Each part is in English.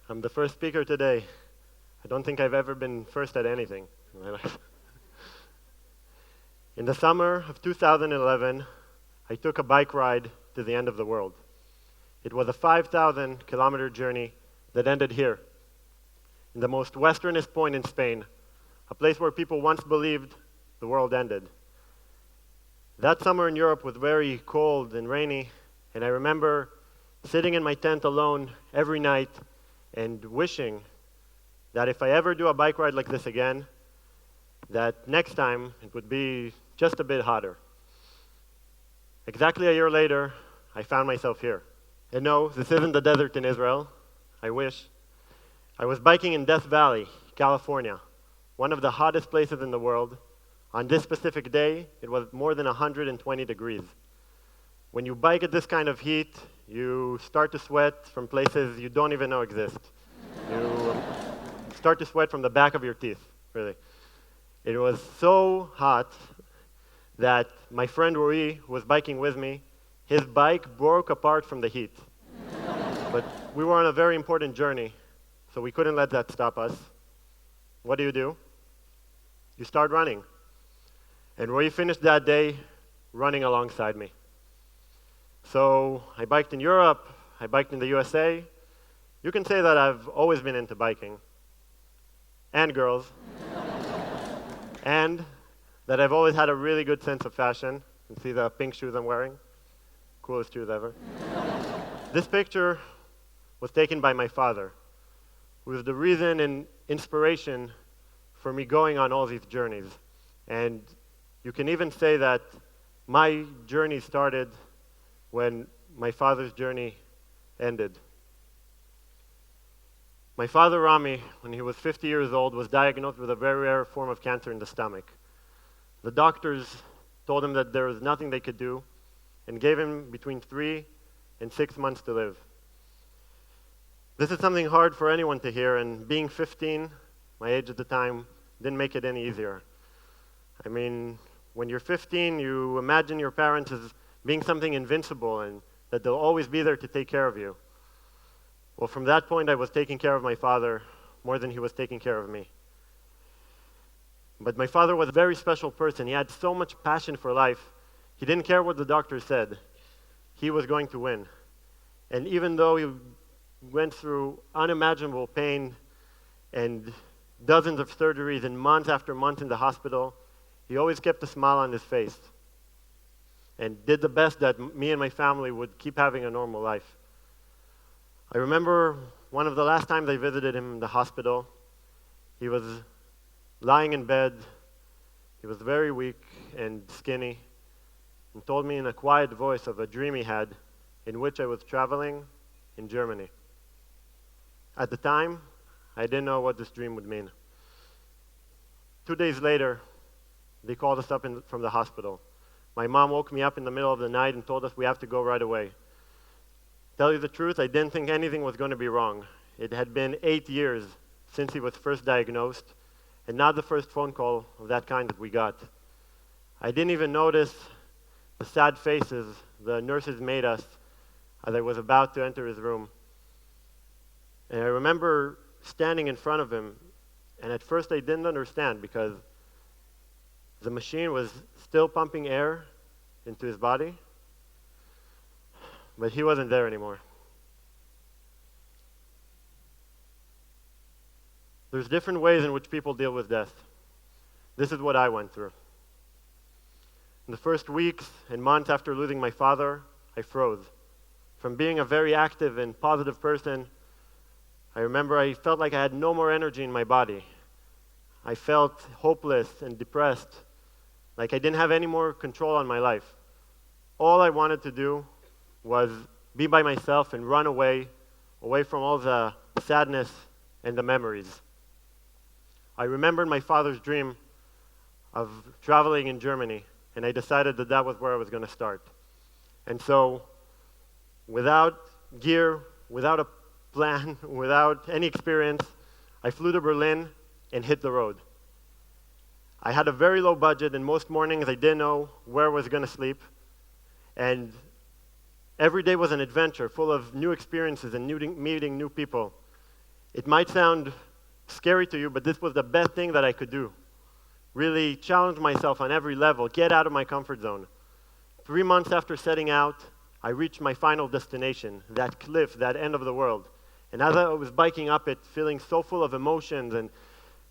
I'm the first speaker today. I don't think I've ever been first at anything in my life. In the summer of 2011, I took a bike ride to the end of the world. It was a 5,000-kilometer journey that ended here, in the most westernest point in Spain, a place where people once believed the world ended. That summer in Europe was very cold and rainy, and I remember sitting in my tent alone every night and wishing that if I ever do a bike ride like this again, that next time it would be just a bit hotter. Exactly a year later, I found myself here. And no, this isn't the desert in Israel. I wish. I was biking in Death Valley, California, one of the hottest places in the world. On this specific day, it was more than 120 degrees. When you bike at this kind of heat, you start to sweat from places you don't even know exist. You start to sweat from the back of your teeth, really. It was so hot that my friend Rui, who was biking with me, his bike broke apart from the heat. But we were on a very important journey, so we couldn't let that stop us. What do? You start running. And Rui finished that day running alongside me. So I biked in Europe, I biked in the USA. You can say that I've always been into biking, and girls, and that I've always had a really good sense of fashion. You can see the pink shoes I'm wearing. Coolest shoes ever. This picture was taken by my father, who was the reason and inspiration for me going on all these journeys. And you can even say that my journey started when my father's journey ended. My father, Rami, when he was 50 years old, was diagnosed with a very rare form of cancer in the stomach. The doctors told him that there was nothing they could do and gave him between 3 and 6 months to live. This is something hard for anyone to hear, and being 15, my age at the time, didn't make it any easier. I mean, when you're 15, you imagine your parents as being something invincible and that they'll always be there to take care of you. Well, from that point, I was taking care of my father more than he was taking care of me. But my father was a very special person. He had so much passion for life. He didn't care what the doctor said. He was going to win. And even though he went through unimaginable pain and dozens of surgeries and months after months in the hospital, he always kept a smile on his face and did the best that me and my family would keep having a normal life. I remember one of the last times I visited him in the hospital. He was lying in bed. He was very weak and skinny, and told me in a quiet voice of a dream he had in which I was traveling in Germany. At the time, I didn't know what this dream would mean. 2 days later, they called us up from the hospital. My mom woke me up in the middle of the night and told us we have to go right away. Tell you the truth, I didn't think anything was going to be wrong. It had been 8 years since he was first diagnosed, and not the first phone call of that kind that we got. I didn't even notice the sad faces the nurses made us as I was about to enter his room. And I remember standing in front of him, and at first I didn't understand because the machine was still pumping air into his body, but he wasn't there anymore. There's different ways in which people deal with death. This is what I went through. In the first weeks and months after losing my father, I froze. From being a very active and positive person, I remember I felt like I had no more energy in my body. I felt hopeless and depressed, like I didn't have any more control on my life. All I wanted to do was be by myself and run away from all the sadness and the memories. I remembered my father's dream of traveling in Germany, and I decided that that was where I was going to start. And so, without gear, without a plan, without any experience, I flew to Berlin and hit the road. I had a very low budget, and most mornings I didn't know where I was going to sleep. And every day was an adventure full of new experiences and meeting new people. It might sound scary to you, but this was the best thing that I could do. Really challenge myself on every level, get out of my comfort zone. 3 months after setting out, I reached my final destination, that cliff, that end of the world. And as I was biking up it, feeling so full of emotions and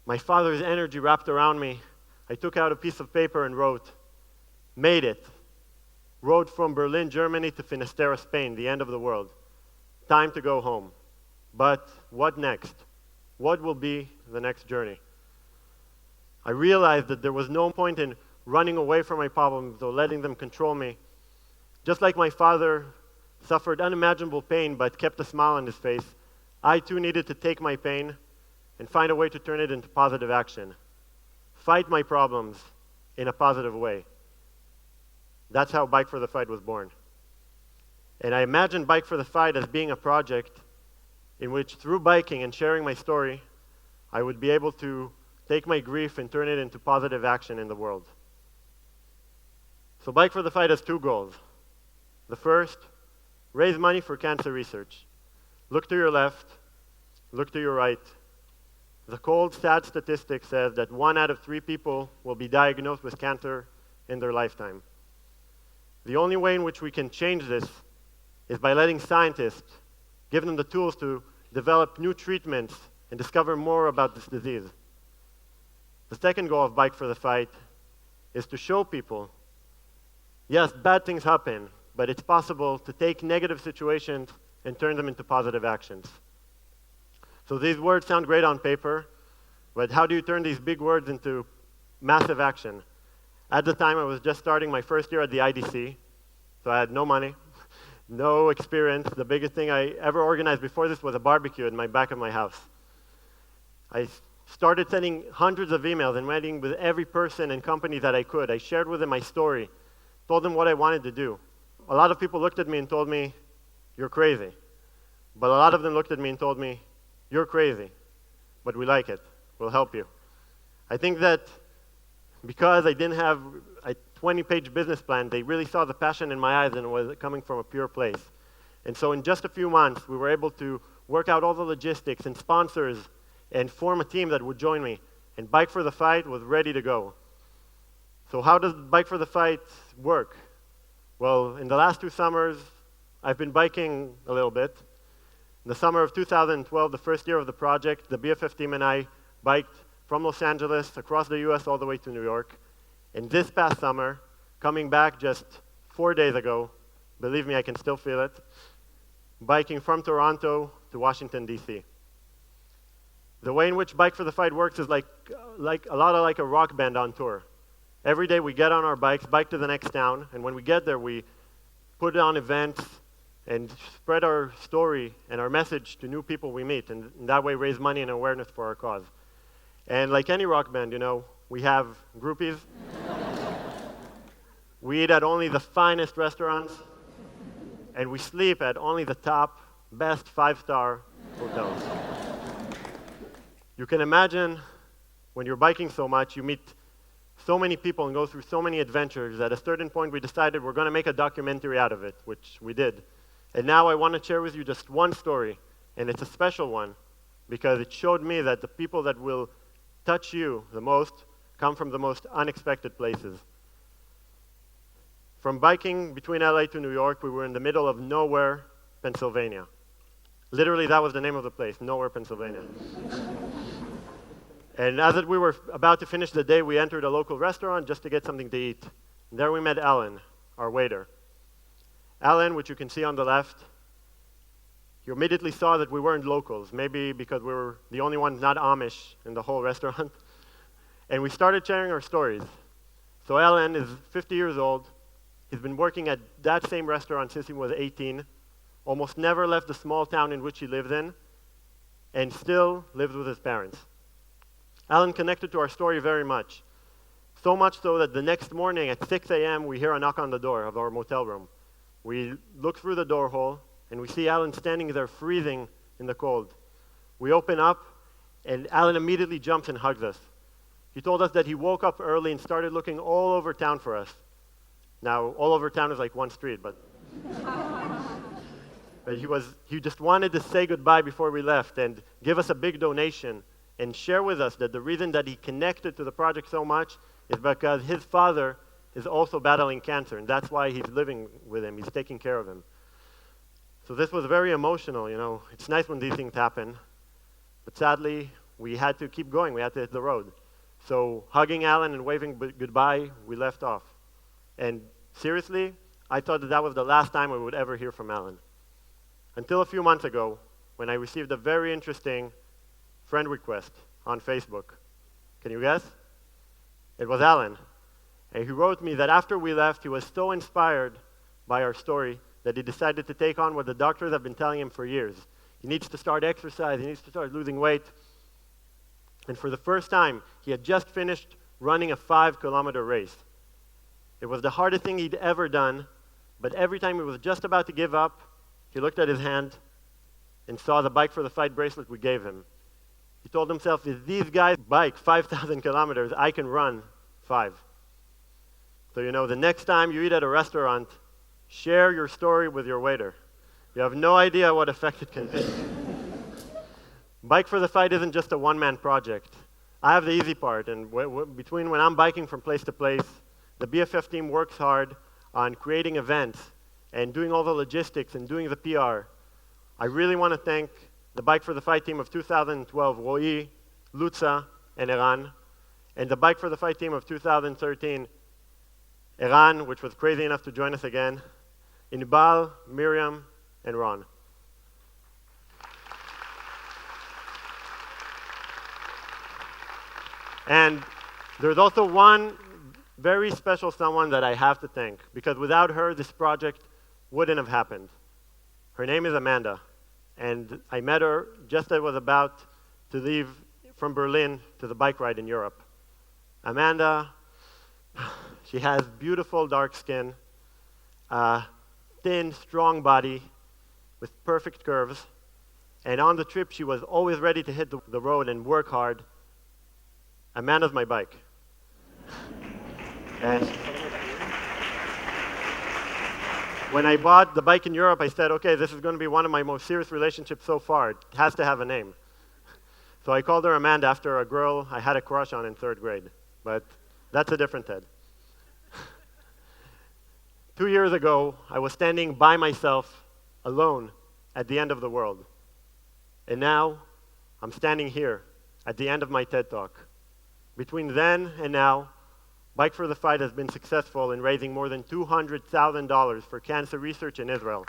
my father's energy wrapped around me, I took out a piece of paper and wrote, "Made it. Rode from Berlin, Germany to Finisterre, Spain, the end of the world. Time to go home. But what next? What will be the next journey?" I realized that there was no point in running away from my problems or letting them control me. Just like my father suffered unimaginable pain but kept a smile on his face, I too needed to take my pain and find a way to turn it into positive action. Fight my problems in a positive way. That's how Bike for the Fight was born. And I imagined Bike for the Fight as being a project in which, through biking and sharing my story, I would be able to take my grief and turn it into positive action in the world. So Bike for the Fight has 2 goals. The first, raise money for cancer research. Look to your left, look to your right. The cold, sad statistic says that 1 out of 3 people will be diagnosed with cancer in their lifetime. The only way in which we can change this is by letting scientists give them the tools to develop new treatments and discover more about this disease. The second goal of Bike for the Fight is to show people, yes, bad things happen, but it's possible to take negative situations and turn them into positive actions. So these words sound great on paper, but how do you turn these big words into massive action? At the time, I was just starting my first year at the IDC, so I had no money, no experience. The biggest thing I ever organized before this was a barbecue in my back of my house. I started sending hundreds of emails and meeting with every person and company that I could. I shared with them my story, told them what I wanted to do. A lot of people looked at me and told me, "You're crazy." But a lot of them looked at me and told me, "You're crazy, but we like it. We'll help you." I think that because I didn't have a 20-page business plan, they really saw the passion in my eyes and it was coming from a pure place. And so in just a few months, we were able to work out all the logistics and sponsors and form a team that would join me. And Bike for the Fight was ready to go. So how does Bike for the Fight work? Well, in the last 2 summers, I've been biking a little bit. In the summer of 2012, the first year of the project, the BFF team and I biked from Los Angeles across the US all the way to New York. And this past summer, coming back just 4 days ago, believe me, I can still feel it, biking from Toronto to Washington, DC. The way in which Bike for the Fight works is like a lot like a rock band on tour. Every day we get on our bikes, bike to the next town, and when we get there, we put on events and spread our story and our message to new people we meet, and in that way raise money and awareness for our cause. And like any rock band, you know, we have groupies. We eat at only the finest restaurants, and we sleep at only the top, best 5-star hotels. You can imagine when you're biking so much, you meet so many people and go through so many adventures. At a certain point, we decided we're going to make a documentary out of it, which we did. And now I want to share with you just one story, and it's a special one because it showed me that the people that will touch you the most come from the most unexpected places. From biking between LA to New York, we were in the middle of nowhere, Pennsylvania. Literally, that was the name of the place, Nowhere, Pennsylvania. And as we were about to finish the day, we entered a local restaurant just to get something to eat. And there we met Alan, our waiter. Alan, which you can see on the left, you immediately saw that we weren't locals, maybe because we were the only ones not Amish in the whole restaurant. And we started sharing our stories. So Alan is 50 years old. He's been working at that same restaurant since he was 18, almost never left the small town in which he lived in, and still lives with his parents. Alan connected to our story very much, so much so that the next morning at 6 a.m. we hear a knock on the door of our motel room. We look through the door hole, and we see Alan standing there freezing in the cold. We open up, and Alan immediately jumps and hugs us. He told us that he woke up early and started looking all over town for us. Now, all over town is like one street, but But he just wanted to say goodbye before we left and give us a big donation and share with us that the reason that he connected to the project so much is because his father is also battling cancer, and that's why he's living with him. He's taking care of him. So this was very emotional, you know. It's nice when these things happen, but sadly, we had to keep going. We had to hit the road. So hugging Alan and waving goodbye, we left off. And seriously, I thought that was the last time we would ever hear from Alan. Until a few months ago, when I received a very interesting friend request on Facebook. Can you guess? It was Alan. And he wrote me that after we left, he was so inspired by our story that he decided to take on what the doctors have been telling him for years. He needs to start exercise, he needs to start losing weight. And for the first time, he had just finished running a 5-kilometer race. It was the hardest thing he'd ever done, but every time he was just about to give up, he looked at his hand and saw the Bike for the Fight bracelet we gave him. He told himself, if these guys bike 5,000 kilometers, I can run 5. So, you know, the next time you eat at a restaurant, share your story with your waiter. You have no idea what effect it can be. Bike for the Fight isn't just a one-man project. I have the easy part, and between when I'm biking from place to place, the BFF team works hard on creating events and doing all the logistics and doing the PR. I really want to thank the Bike for the Fight team of 2012, Roy, Lutza, and Eran, and the Bike for the Fight team of 2013, Eran, which was crazy enough to join us again, Inbal, Miriam, and Ron. And there's also one very special someone that I have to thank, because without her, this project wouldn't have happened. Her name is Amanda, and I met her just as I was about to leave from Berlin to the bike ride in Europe. Amanda, she has beautiful dark skin, thin, strong body with perfect curves, and on the trip, she was always ready to hit the road and work hard. Amanda's my bike. And when I bought the bike in Europe, I said, okay, this is going to be one of my most serious relationships so far. It has to have a name. So I called her Amanda after a girl I had a crush on in 3rd grade. But that's a different TED. 2 years ago, I was standing by myself, alone, at the end of the world. And now, I'm standing here, at the end of my TED Talk. Between then and now, Bike for the Fight has been successful in raising more than $200,000 for cancer research in Israel.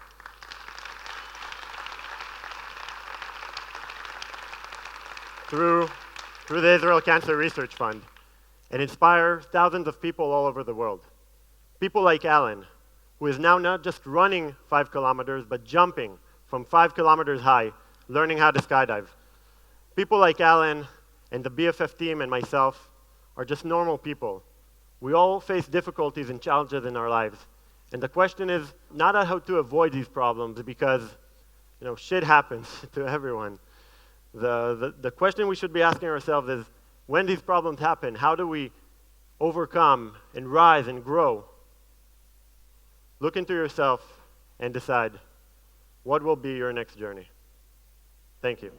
Through the Israel Cancer Research Fund, and inspire thousands of people all over the world. People like Alan, who is now not just running 5 kilometers, but jumping from 5 kilometers high, learning how to skydive. People like Alan and the BFF team and myself are just normal people. We all face difficulties and challenges in our lives. And the question is not how to avoid these problems, because, you know, shit happens to everyone. The question we should be asking ourselves is, when these problems happen, how do we overcome and rise and grow? Look into yourself and decide what will be your next journey. Thank you.